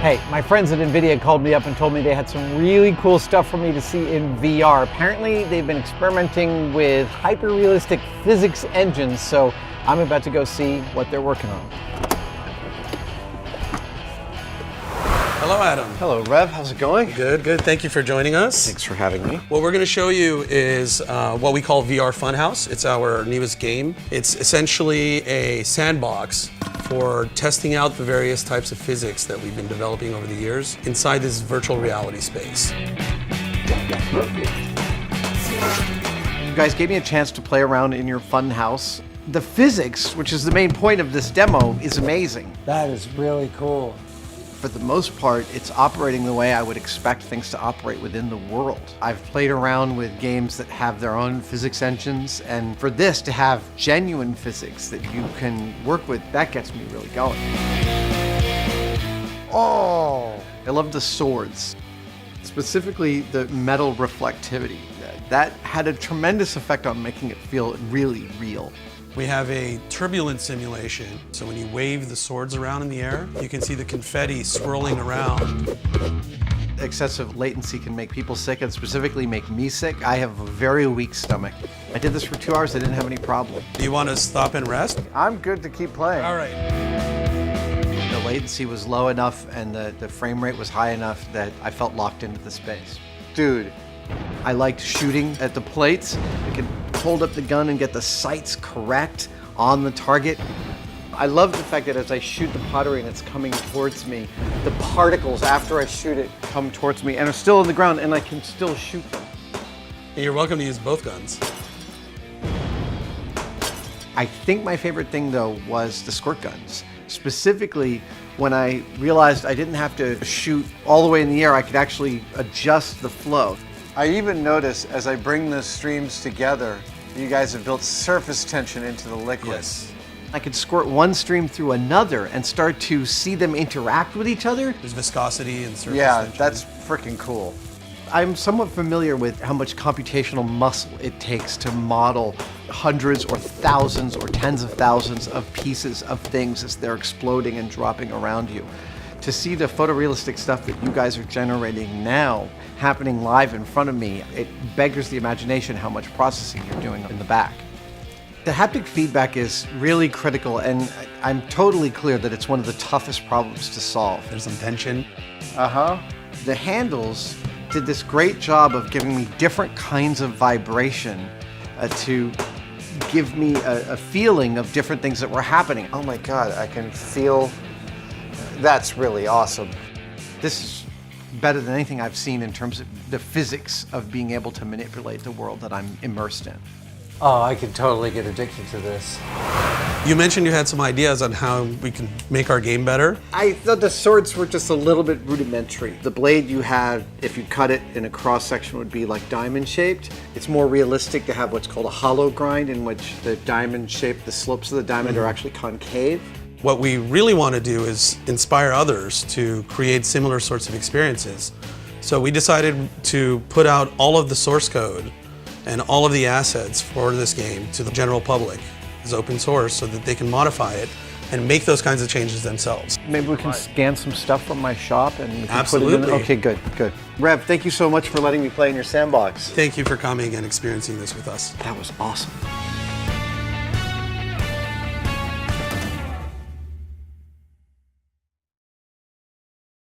Hey, my friends at NVIDIA called me up and told me they had some really cool stuff for me to see in VR. Apparently, they've been experimenting with hyper-realistic physics engines, so I'm about to go see what they're working on. Hello, Adam. Hello, Rev. How's it going? Good, good. Thank you for joining us. Thanks for having me. What we're going to show you is what we call VR Funhouse. It's our newest game. It's essentially a sandbox for testing out the various types of physics that we've been developing over the years inside this virtual reality space. You guys gave me a chance to play around in your Funhouse. The physics, which is the main point of this demo, is amazing. That is really cool. For the most part, it's operating the way I would expect things to operate within the world. I've played around with games that have their own physics engines, and for this to have genuine physics that you can work with, that gets me really going. Oh, I love the swords, specifically the metal reflectivity. That had a tremendous effect on making it feel really real. We have a turbulence simulation, so when you wave the swords around in the air, you can see the confetti swirling around. Excessive latency can make people sick, and specifically make me sick. I have a very weak stomach. I did this for 2 hours, I didn't have any problem. Do you want to stop and rest? I'm good to keep playing. All right. The latency was low enough and the frame rate was high enough that I felt locked into the space. Dude, I liked shooting at the plates. I could hold up the gun and get the sights correct on the target. I love the fact that as I shoot the pottery and it's coming towards me, the particles after I shoot it come towards me and are still on the ground and I can still shoot them. You're welcome to use both guns. I think my favorite thing though was the squirt guns. Specifically, when I realized I didn't have to shoot all the way in the air, I could actually adjust the flow. I even notice as I bring the streams together, you guys have built surface tension into the liquid. Yes. I could squirt one stream through another and start to see them interact with each other. There's viscosity and surface tension. That's freaking cool. I'm somewhat familiar with how much computational muscle it takes to model hundreds or thousands or tens of thousands of pieces of things as they're exploding and dropping around you. To see the photorealistic stuff that you guys are generating now happening live in front of me, it beggars the imagination how much processing you're doing in the back. The haptic feedback is really critical, and I'm totally clear that it's one of the toughest problems to solve. There's some tension. The handles did this great job of giving me different kinds of vibration to give me a feeling of different things that were happening. Oh my God, I can feel. That's really awesome. This is better than anything I've seen in terms of the physics of being able to manipulate the world that I'm immersed in. Oh, I could totally get addicted to this. You mentioned you had some ideas on how we can make our game better. I thought the swords were just a little bit rudimentary. The blade you had, if you cut it in a cross section, would be like diamond shaped. It's more realistic to have what's called a hollow grind, in which the diamond shape, the slopes of the diamond are actually concave. What we really want to do is inspire others to create similar sorts of experiences. So we decided to put out all of the source code and all of the assets for this game to the general public as open source so that they can modify it and make those kinds of changes themselves. Maybe we can scan some stuff from my shop and we can Absolutely. put it in. Okay, good, good. Rev, thank you so much for letting me play in your sandbox. Thank you for coming and experiencing this with us. That was awesome.